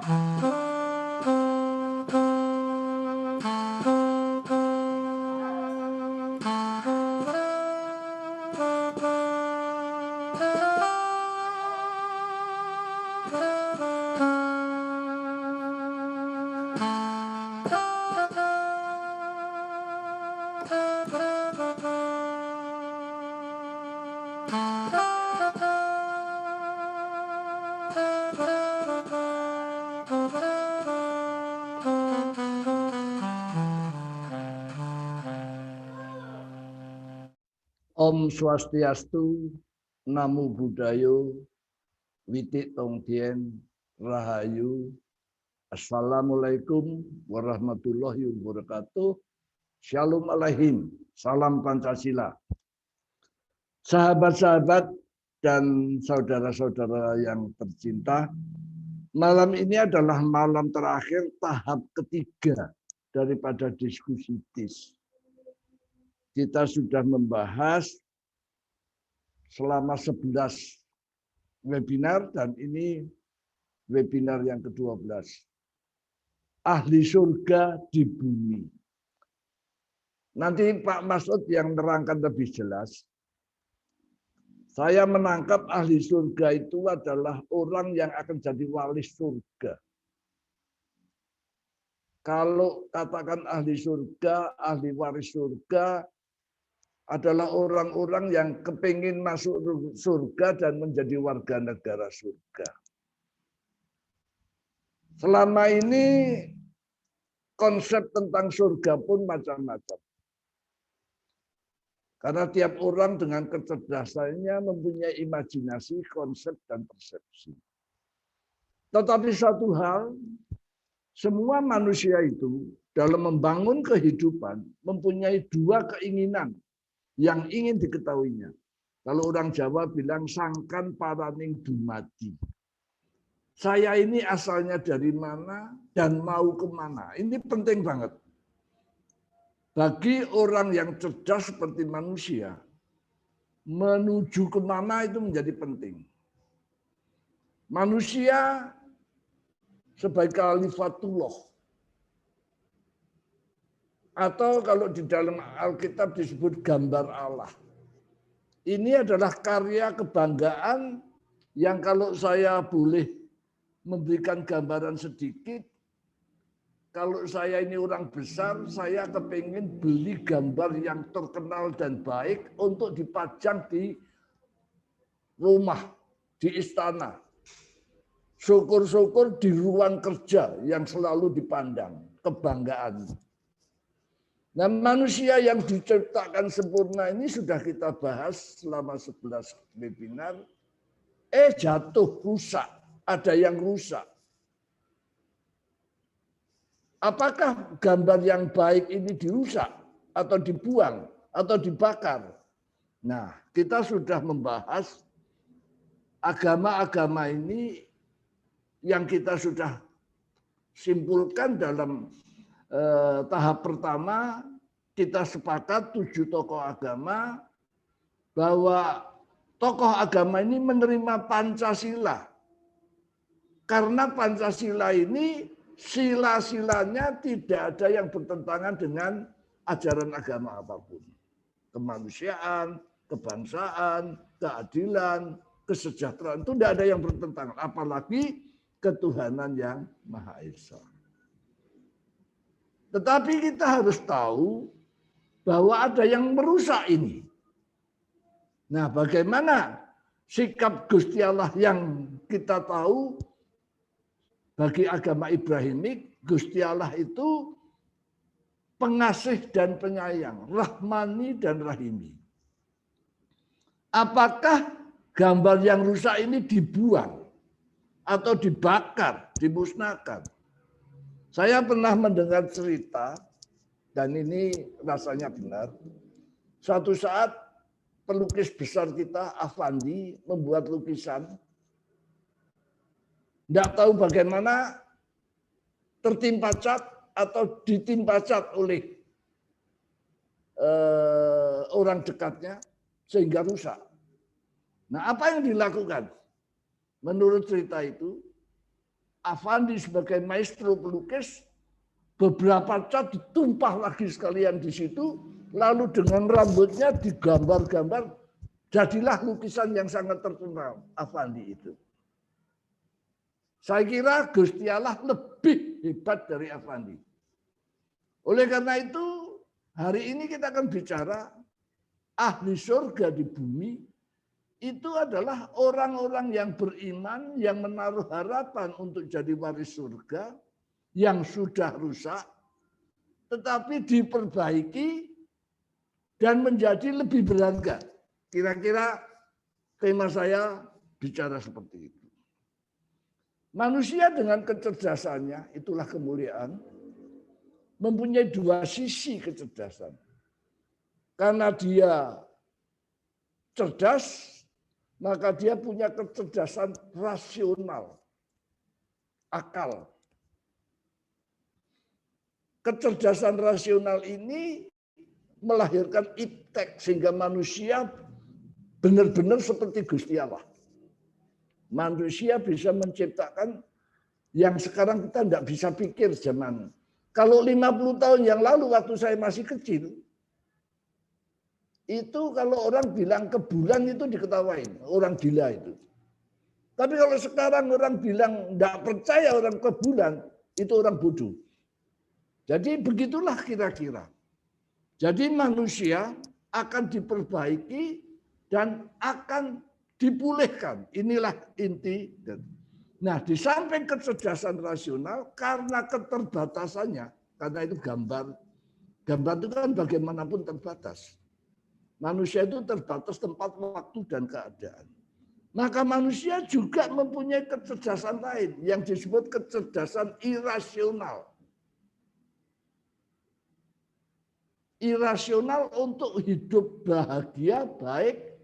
Om Swastiastu, Namo Buddhayo, Witik Tongtien, Rahayu, Assalamualaikum warahmatullahi wabarakatuh. Shalom alaihim, salam Pancasila. Sahabat-sahabat dan saudara-saudara yang tercinta, malam ini adalah malam terakhir tahap ketiga daripada diskusi TIS. Kita sudah membahas selama 11 webinar dan ini webinar yang ke-12. Ahli surga di bumi. Nanti Pak Masud yang nerangkan lebih jelas. Saya menangkap ahli surga itu adalah orang yang akan jadi wali surga. Kalau katakan ahli surga, ahli waris surga, adalah orang-orang yang kepingin masuk surga dan menjadi warga negara surga. Selama ini konsep tentang surga pun macam-macam. Karena tiap orang dengan kecerdasannya mempunyai imajinasi, konsep, dan persepsi. Tetapi satu hal, semua manusia itu dalam membangun kehidupan mempunyai dua keinginan yang ingin diketahuinya. Kalau orang Jawa bilang sangkan paraning dumadi. Saya ini asalnya dari mana dan mau kemana. Ini penting banget. Bagi orang yang cerdas seperti manusia, menuju kemana itu menjadi penting. Manusia sebagai khalifatullah. Atau kalau di dalam Alkitab disebut gambar Allah. Ini adalah karya kebanggaan yang kalau saya boleh memberikan gambaran sedikit, kalau saya ini orang besar, saya kepingin beli gambar yang terkenal dan baik untuk dipajang di rumah, di istana. Syukur-syukur di ruang kerja yang selalu dipandang, kebanggaan. Nah, manusia yang diciptakan sempurna ini sudah kita bahas selama 11 webinar. Jatuh, rusak. Ada yang rusak. Apakah gambar yang baik ini dirusak atau dibuang atau dibakar? Nah, kita sudah membahas agama-agama ini yang kita sudah simpulkan dalam tahap pertama. Kita sepakat 7 tokoh agama bahwa tokoh agama ini menerima Pancasila. Karena Pancasila ini sila-silanya tidak ada yang bertentangan dengan ajaran agama apapun. Kemanusiaan, kebangsaan, keadilan, kesejahteraan itu tidak ada yang bertentangan. Apalagi ketuhanan yang Maha Esa. Tetapi kita harus tahu bahwa ada yang merusak ini. Nah, bagaimana sikap Gusti Allah yang kita tahu bagi agama Ibrahimik, Gusti Allah itu pengasih dan penyayang, Rahmani dan Rahimi. Apakah gambar yang rusak ini dibuang atau dibakar, dimusnahkan? Saya pernah mendengar cerita, dan ini rasanya benar. Suatu saat pelukis besar kita, Afandi, membuat lukisan. Tidak tahu bagaimana tertimpa cat atau ditimpa cat oleh orang dekatnya, sehingga rusak. Nah, apa yang dilakukan? Menurut cerita itu, Affandi sebagai maestro pelukis, beberapa cat ditumpah lagi sekalian di situ, lalu dengan rambutnya digambar-gambar, jadilah lukisan yang sangat terkenal, Affandi itu. Saya kira Gusti Allah lebih hebat dari Affandi. Oleh karena itu, hari ini kita akan bicara ahli surga di bumi, itu adalah orang-orang yang beriman, yang menaruh harapan untuk jadi waris surga, yang sudah rusak, tetapi diperbaiki dan menjadi lebih berharga. Kira-kira tema saya bicara seperti itu. Manusia dengan kecerdasannya, itulah kemuliaan, mempunyai dua sisi kecerdasan. Karena dia cerdas, maka dia punya kecerdasan rasional, akal. Kecerdasan rasional ini melahirkan iptek sehingga manusia benar-benar seperti Gusti Allah. Manusia bisa menciptakan yang sekarang kita tidak bisa pikir zaman. Kalau 50 tahun yang lalu waktu saya masih kecil, itu kalau orang bilang ke bulan itu diketawain, orang gila itu. Tapi kalau sekarang orang bilang tidak percaya orang ke bulan, itu orang bodoh. Jadi begitulah kira-kira. Jadi manusia akan diperbaiki dan akan dipulihkan. Inilah inti. Nah, di samping kecerdasan rasional, karena keterbatasannya, karena itu gambar itu kan bagaimanapun terbatas. Manusia itu terbatas tempat, waktu, dan keadaan. Maka manusia juga mempunyai kecerdasan lain yang disebut kecerdasan irasional. Irasional untuk hidup bahagia, baik,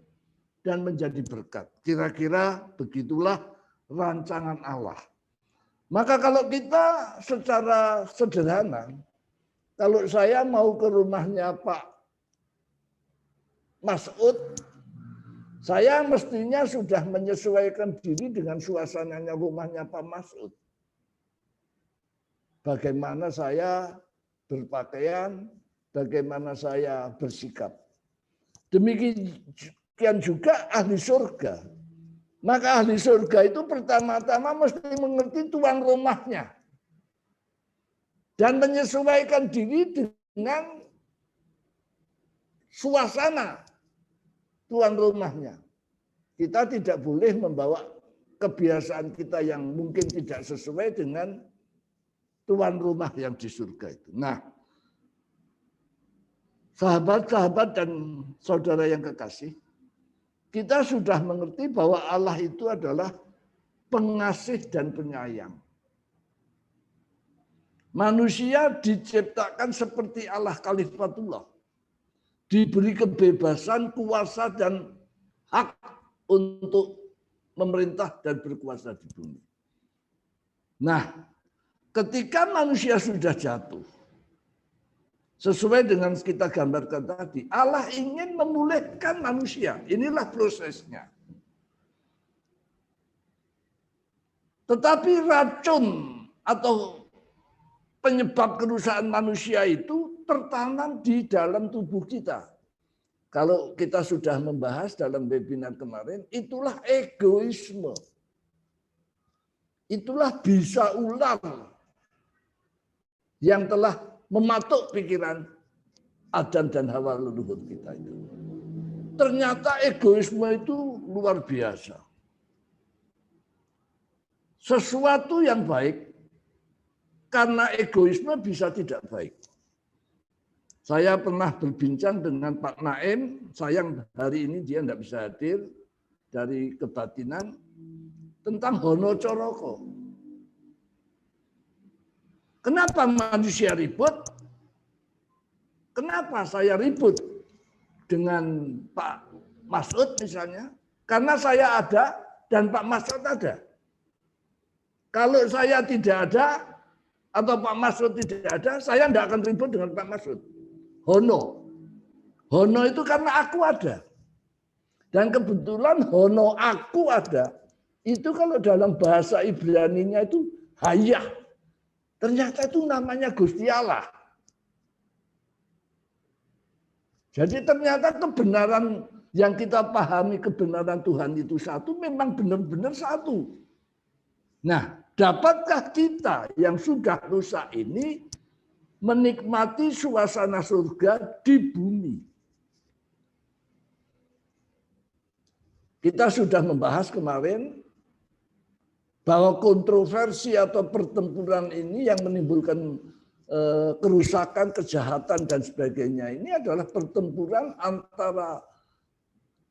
dan menjadi berkat. Kira-kira begitulah rancangan Allah. Maka kalau kita secara sederhana, kalau saya mau ke rumahnya Pak Mas'ud, saya mestinya sudah menyesuaikan diri dengan suasananya rumahnya Pak Mas'ud. Bagaimana saya berpakaian, bagaimana saya bersikap. Demikian juga ahli surga. Maka ahli surga itu pertama-tama mesti mengerti tuan rumahnya. Dan menyesuaikan diri dengan suasana tuan rumahnya. Kita tidak boleh membawa kebiasaan kita yang mungkin tidak sesuai dengan tuan rumah yang di surga itu. Nah, sahabat-sahabat dan saudara yang kekasih, kita sudah mengerti bahwa Allah itu adalah pengasih dan penyayang. Manusia diciptakan seperti Allah Khalifatullah. Diberi kebebasan, kuasa, dan hak untuk memerintah dan berkuasa di bumi. Nah, ketika manusia sudah jatuh, sesuai dengan kita gambarkan tadi, Allah ingin memulihkan manusia. Inilah prosesnya. Tetapi racun atau penyebab kerusakan manusia itu tertanam di dalam tubuh kita. Kalau kita sudah membahas dalam webinar kemarin, itulah egoisme. Itulah bisa ular yang telah mematuk pikiran Adam dan Hawa leluhur kita itu. Ternyata egoisme itu luar biasa. Sesuatu yang baik, karena egoisme bisa tidak baik. Saya pernah berbincang dengan Pak Naim, sayang hari ini dia tidak bisa hadir dari kebatinan, tentang Hono Coroko. Kenapa manusia ribut? Kenapa saya ribut dengan Pak Mas'ud misalnya? Karena saya ada dan Pak Mas'ud ada. Kalau saya tidak ada atau Pak Mas'ud tidak ada, saya tidak akan ribut dengan Pak Mas'ud. Hono. Hono itu karena aku ada. Dan kebetulan hono aku ada. Itu kalau dalam bahasa Ibraninya itu Hayah. Ternyata itu namanya Gusti Allah. Jadi ternyata kebenaran yang kita pahami, kebenaran Tuhan itu satu, memang benar-benar satu. Nah, dapatkah kita yang sudah rusak ini menikmati suasana surga di bumi? Kita sudah membahas kemarin bahwa kontroversi atau pertempuran ini yang menimbulkan kerusakan, kejahatan, dan sebagainya ini adalah pertempuran antara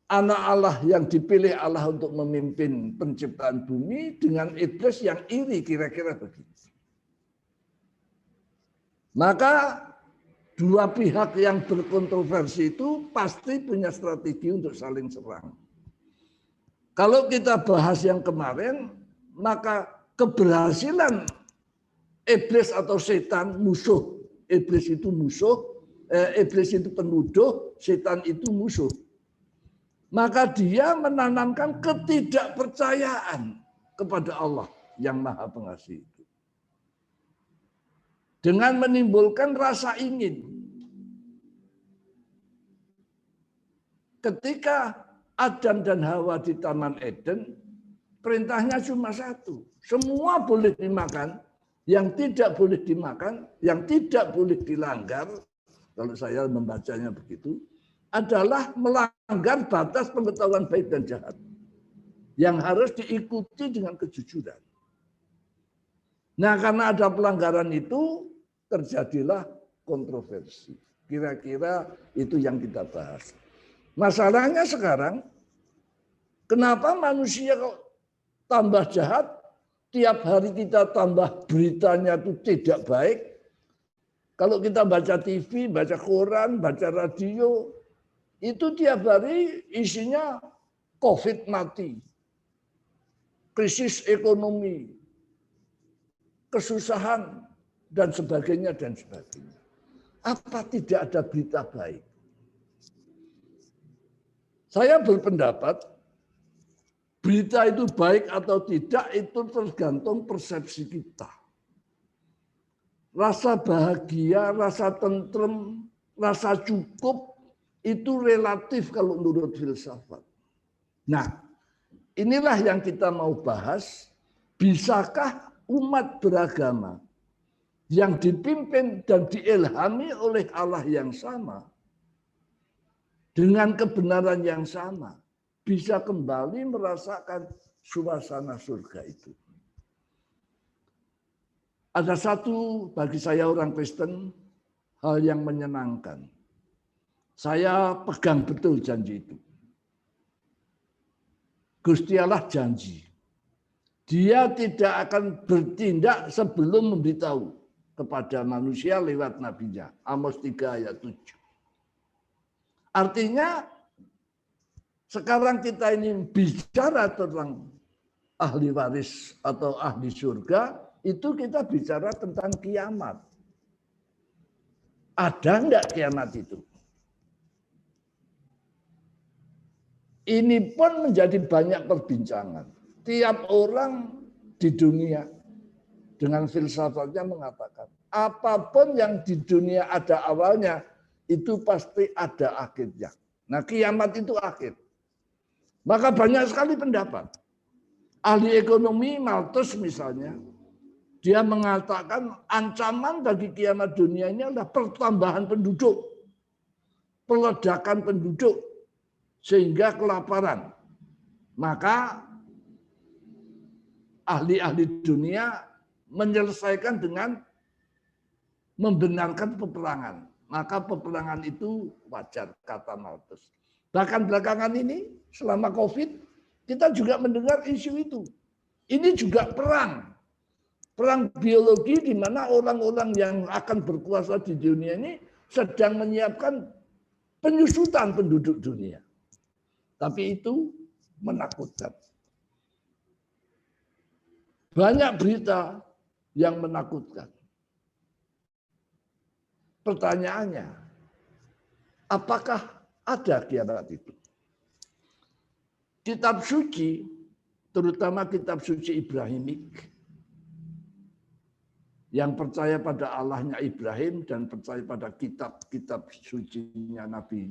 anak Allah yang dipilih Allah untuk memimpin penciptaan bumi dengan iblis yang iri, kira-kira begitu. Maka dua pihak yang berkontroversi itu pasti punya strategi untuk saling serang. Kalau kita bahas yang kemarin, maka keberhasilan iblis atau setan musuh. Iblis itu musuh, iblis itu penuduh, setan itu musuh. Maka dia menanamkan ketidakpercayaan kepada Allah yang Maha Pengasih itu. Dengan menimbulkan rasa ingin. Ketika Adam dan Hawa di Taman Eden, perintahnya cuma satu. Semua boleh dimakan, yang tidak boleh dimakan, yang tidak boleh dilanggar, kalau saya membacanya begitu, adalah melanggar batas pengetahuan baik dan jahat. Yang harus diikuti dengan kejujuran. Nah, karena ada pelanggaran itu, terjadilah kontroversi. Kira-kira itu yang kita bahas. Masalahnya sekarang, kenapa manusia kok tambah jahat, tiap hari kita tambah beritanya itu tidak baik. Kalau kita baca TV, baca koran, baca radio, itu tiap hari isinya COVID mati, krisis ekonomi, kesusahan, dan sebagainya, dan sebagainya. Apa tidak ada berita baik? Saya berpendapat, berita itu baik atau tidak itu tergantung persepsi kita. Rasa bahagia, rasa tentrem, rasa cukup itu relatif kalau menurut filsafat. Nah, inilah yang kita mau bahas. Bisakah umat beragama yang dipimpin dan diilhami oleh Allah yang sama dengan kebenaran yang sama bisa kembali merasakan suasana surga itu? Ada satu bagi saya orang Kristen hal yang menyenangkan. Saya pegang betul janji itu. Gusti Allah janji. Dia tidak akan bertindak sebelum memberitahu kepada manusia lewat nabinya. Amos 3 ayat 7. Artinya sekarang kita ini bicara tentang ahli waris atau ahli surga, itu kita bicara tentang kiamat. Ada enggak kiamat itu? Ini pun menjadi banyak perbincangan. Tiap orang di dunia dengan filsafatnya mengatakan, apapun yang di dunia ada awalnya, itu pasti ada akhirnya. Nah, kiamat itu akhir. Maka banyak sekali pendapat. Ahli ekonomi Malthus misalnya, dia mengatakan ancaman bagi kiamat dunia ini adalah pertambahan penduduk, peledakan penduduk, sehingga kelaparan. Maka ahli-ahli dunia menyelesaikan dengan membenarkan peperangan. Maka peperangan itu wajar, kata Malthus. Bahkan belakangan ini, selama COVID, kita juga mendengar isu itu. Ini juga perang. Perang biologi di mana orang-orang yang akan berkuasa di dunia ini sedang menyiapkan penyusutan penduduk dunia. Tapi itu menakutkan. Banyak berita yang menakutkan. Pertanyaannya, apakah ada kiamat itu? Kitab suci, terutama kitab suci Ibrahimik, yang percaya pada Allahnya Ibrahim dan percaya pada kitab-kitab sucinya Nabi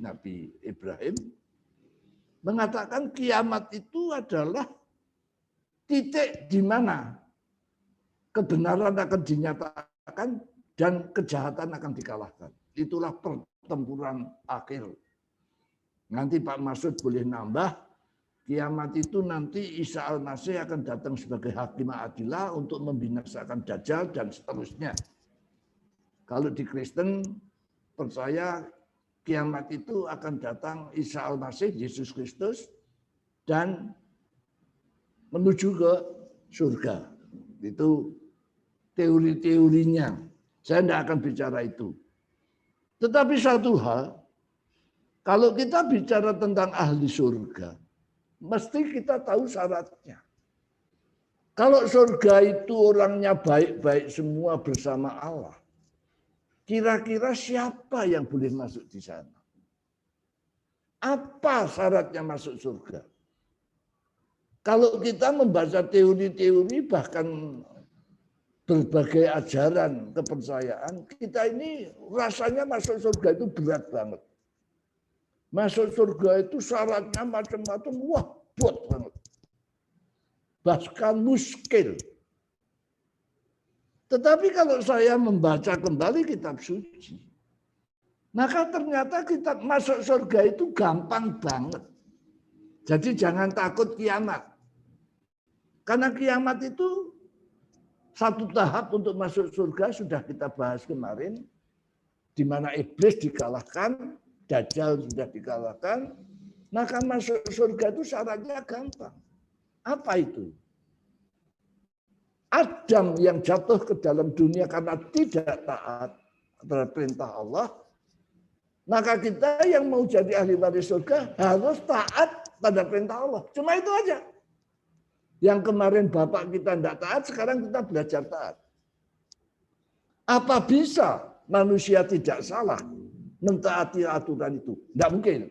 Ibrahim, mengatakan kiamat itu adalah titik di mana kebenaran akan dinyatakan dan kejahatan akan dikalahkan. Itulah pertempuran akhir. Nanti Pak Masud boleh nambah, kiamat itu nanti Isa Al-Masih akan datang sebagai hakim adilah untuk membinasakan Dajjal dan seterusnya. Kalau di Kristen percaya kiamat itu akan datang Isa Al-Masih, Yesus Kristus, dan menuju ke surga. Itu teori-teorinya. Saya tidak akan bicara itu. Tetapi satu hal, kalau kita bicara tentang ahli surga, mesti kita tahu syaratnya. Kalau surga itu orangnya baik-baik semua bersama Allah, kira-kira siapa yang boleh masuk di sana? Apa syaratnya masuk surga? Kalau kita membaca teori-teori bahkan berbagai ajaran kepercayaan, kita ini rasanya masuk surga itu berat banget. Masuk surga itu syaratnya macam-macam, wah berat banget. Bahkan muskil. Tetapi kalau saya membaca kembali kitab suci, maka ternyata kita masuk surga itu gampang banget. Jadi jangan takut kiamat. Karena kiamat itu satu tahap untuk masuk surga sudah kita bahas kemarin, di mana iblis dikalahkan, Dajjal sudah dikalahkan, maka masuk surga itu syaratnya gampang. Apa itu? Adam yang jatuh ke dalam dunia karena tidak taat terhadap perintah Allah, maka kita yang mau jadi ahli waris surga harus taat pada perintah Allah. Cuma itu aja. Yang kemarin bapak kita tidak taat, sekarang kita belajar taat. Apa bisa manusia tidak salah mentaati aturan itu? Tidak mungkin.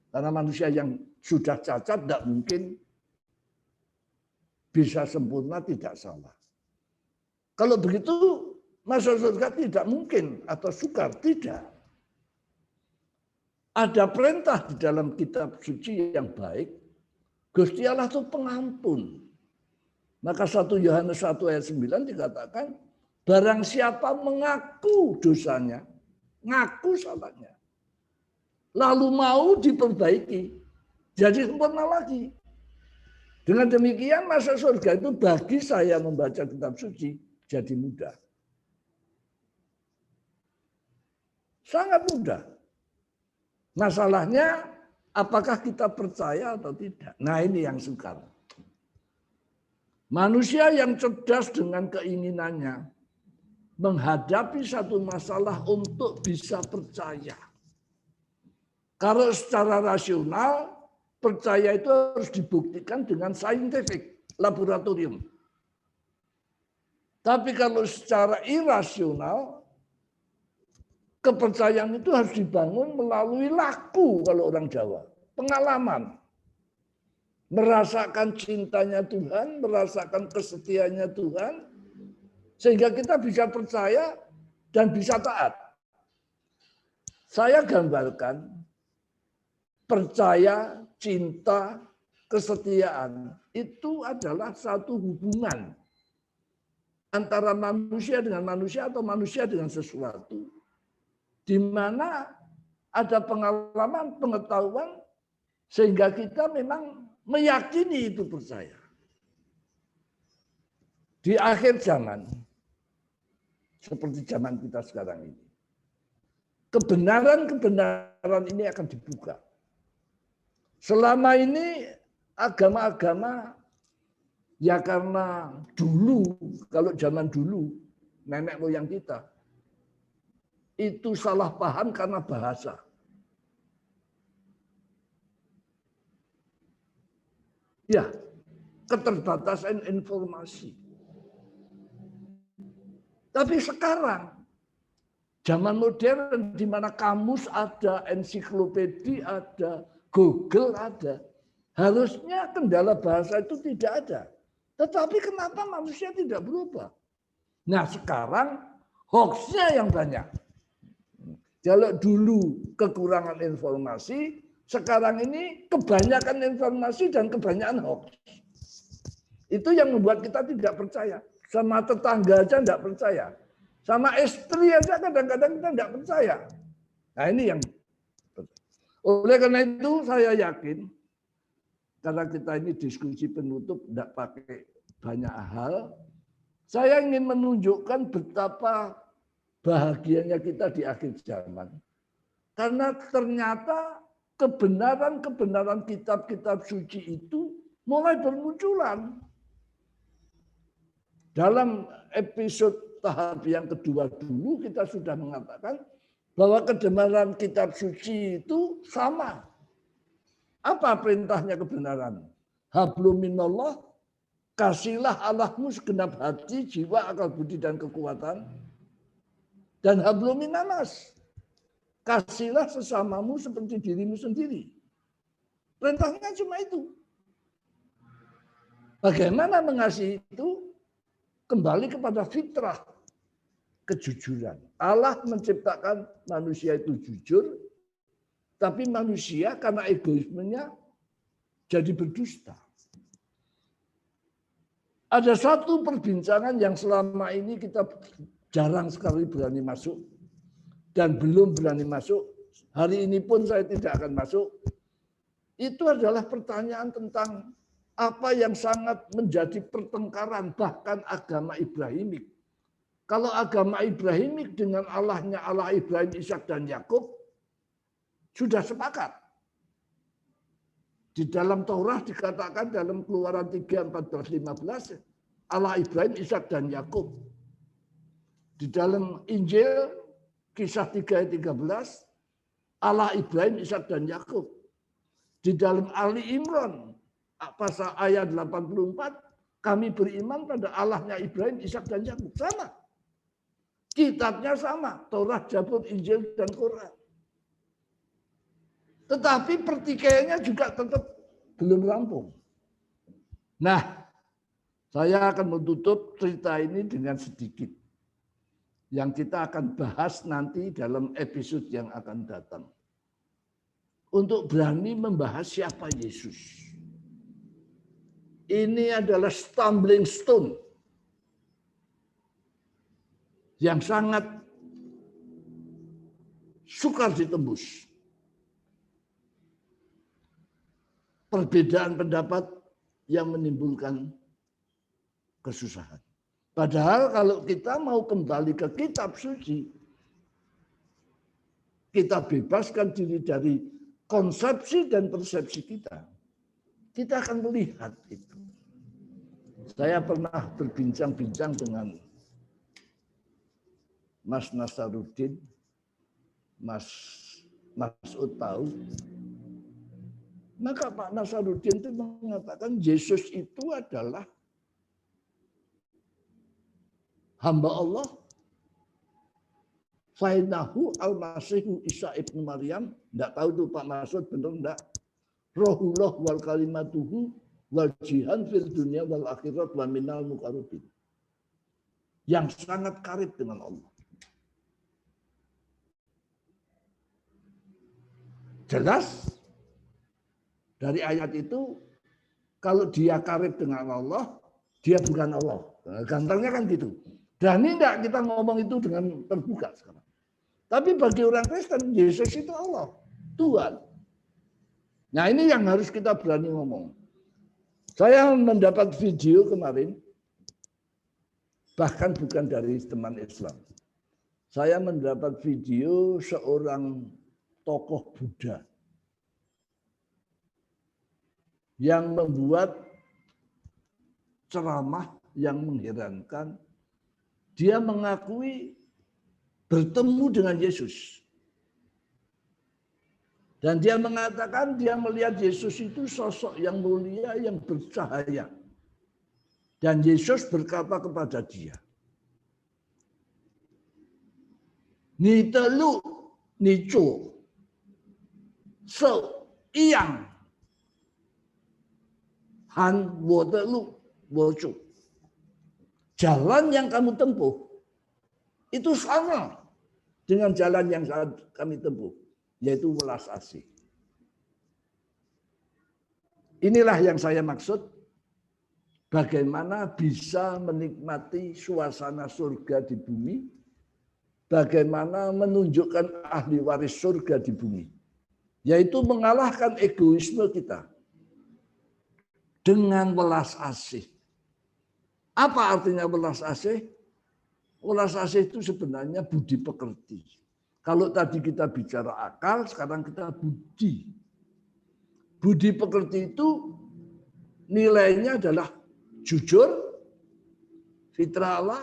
Karena manusia yang sudah cacat tidak mungkin bisa sempurna tidak salah. Kalau begitu masuk surga tidak mungkin atau sukar, tidak. Ada perintah di dalam kitab suci yang baik. Gusti Allah itu pengampun. Maka 1 Yohanes 1 ayat 9 dikatakan, barang siapa mengaku dosanya, ngaku salahnya, lalu mau diperbaiki, jadi sempurna lagi. Dengan demikian masuk surga itu bagi saya membaca kitab suci jadi mudah. Sangat mudah. Masalahnya apakah kita percaya atau tidak? Nah ini yang sukar. Manusia yang cerdas dengan keinginannya menghadapi satu masalah untuk bisa percaya. Kalau secara rasional, percaya itu harus dibuktikan dengan scientific, laboratorium. Tapi kalau secara irasional, kepercayaan itu harus dibangun melalui laku kalau orang Jawa. Pengalaman. Merasakan cintanya Tuhan, merasakan kesetiaannya Tuhan, sehingga kita bisa percaya dan bisa taat. Saya gambarkan, percaya, cinta, kesetiaan, itu adalah satu hubungan antara manusia dengan manusia atau manusia dengan sesuatu, di mana ada pengalaman, pengetahuan, sehingga kita memang meyakini itu percaya. Di akhir zaman, seperti zaman kita sekarang ini, kebenaran-kebenaran ini akan dibuka. Selama ini agama-agama, ya karena dulu, kalau zaman dulu, nenek moyang kita, itu salah paham karena bahasa. Ya, keterbatasan informasi. Tapi sekarang, zaman modern di mana kamus ada, ensiklopedia ada, Google ada, harusnya kendala bahasa itu tidak ada. Tetapi kenapa manusia tidak berubah? Nah sekarang hoax-nya yang banyak. Kalau dulu kekurangan informasi, sekarang ini kebanyakan informasi dan kebanyakan hoax. Itu yang membuat kita tidak percaya. Sama tetangga aja tidak percaya. Sama istri aja kadang-kadang kita tidak percaya. Nah ini yang. Oleh karena itu saya yakin, karena kita ini diskusi penutup tidak pakai banyak hal, saya ingin menunjukkan betapa bahagianya kita di akhir zaman. Karena ternyata kebenaran-kebenaran kitab-kitab suci itu mulai bermunculan. Dalam episode tahap yang kedua dulu kita sudah mengatakan bahwa kebenaran kitab suci itu sama. Apa perintahnya kebenaran? Hablum minallah, kasihlah Allahmu segenap hati, jiwa, akal budi dan kekuatan. Dan hablum minanas, kasihlah sesamamu seperti dirimu sendiri. Perintahnya cuma itu. Bagaimana mengasihi itu? Kembali kepada fitrah kejujuran. Allah menciptakan manusia itu jujur, tapi manusia karena egoismenya jadi berdusta. Ada satu perbincangan yang selama ini kita jarang sekali berani masuk dan belum berani masuk. Hari ini pun saya tidak akan masuk. Itu adalah pertanyaan tentang apa yang sangat menjadi pertengkaran bahkan agama Ibrahimik. Kalau agama Ibrahimik dengan Allahnya Allah Ibrahim, Ishak dan Yakub sudah sepakat. Di dalam Taurat dikatakan dalam Keluaran 3:14-15 Allah Ibrahim, Ishak dan Yakub. Di dalam Injil Kisah 3:13 Allah Ibrahim, Ishak dan Yakub. Di dalam Ali Imran pasal ayat 84 kami beriman pada Allahnya Ibrahim, Ishak dan Yakub. Sama. Kitabnya sama, Taurat, Zabur, Injil dan Quran. Tetapi pertikaiannya juga tetap belum rampung. Nah, saya akan menutup cerita ini dengan sedikit yang kita akan bahas nanti dalam episode yang akan datang. Untuk berani membahas siapa Yesus. Ini adalah stumbling stone yang sangat sukar ditembus. Perbedaan pendapat yang menimbulkan kesusahan. Padahal kalau kita mau kembali ke kitab suci, kita bebaskan diri dari konsepsi dan persepsi kita. Kita akan melihat itu. Saya pernah berbincang-bincang dengan Mas Nasaruddin, Mas Ud tahu. Maka Pak Nasaruddin itu mengatakan Yesus itu adalah hamba Allah. Fainahu al-Masihu Isa ibnu Maryam. Tidak tahu tuh Pak Masud benar enggak. Rohullah wal kalimatuhu wal jihan fil dunia wal akhirat wa minal muqarrabin. Yang sangat karib dengan Allah. Jelas dari ayat itu kalau dia karib dengan Allah, dia bukan Allah. Gampangnya kan gitu. Berani enggak kita ngomong itu dengan terbuka sekarang. Tapi bagi orang Kristen, Yesus itu Allah, Tuhan. Nah ini yang harus kita berani ngomong. Saya mendapat video kemarin, bahkan bukan dari teman Islam. Saya mendapat video seorang tokoh Buddha yang membuat ceramah yang mengherankan. Dia mengakui bertemu dengan Yesus. Dan dia mengatakan dia melihat Yesus itu sosok yang mulia, yang bercahaya. Dan Yesus berkata kepada dia, "Ni de lu, ni zuo, shou iyang, han wo de lu, wo zu." jalan yang kamu tempuh itu sama dengan jalan yang kami tempuh, yaitu welas asih. Inilah yang saya maksud, bagaimana bisa menikmati suasana surga di bumi, bagaimana menunjukkan ahli waris surga di bumi, yaitu mengalahkan egoisme kita dengan welas asih. Apa artinya welas asih? Welas asih itu sebenarnya budi pekerti. Kalau tadi kita bicara akal, sekarang kita budi. Budi pekerti itu nilainya adalah jujur, fitrah Allah,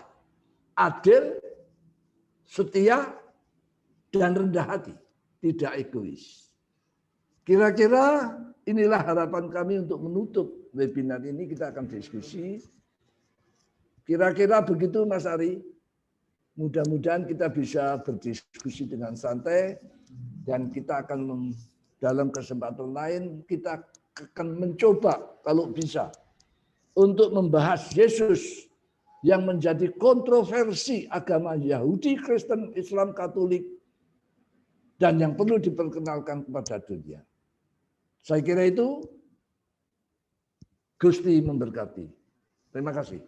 adil, setia, dan rendah hati. Tidak egois. Kira-kira inilah harapan kami untuk menutup webinar ini. Kita akan diskusi. Kira-kira begitu Mas Ari. Mudah-mudahan kita bisa berdiskusi dengan santai. Dan kita akan dalam kesempatan lain kita akan mencoba kalau bisa untuk membahas Yesus yang menjadi kontroversi agama Yahudi, Kristen, Islam, Katolik, dan yang perlu diperkenalkan kepada dunia. Saya kira itu. Gusti memberkati. Terima kasih.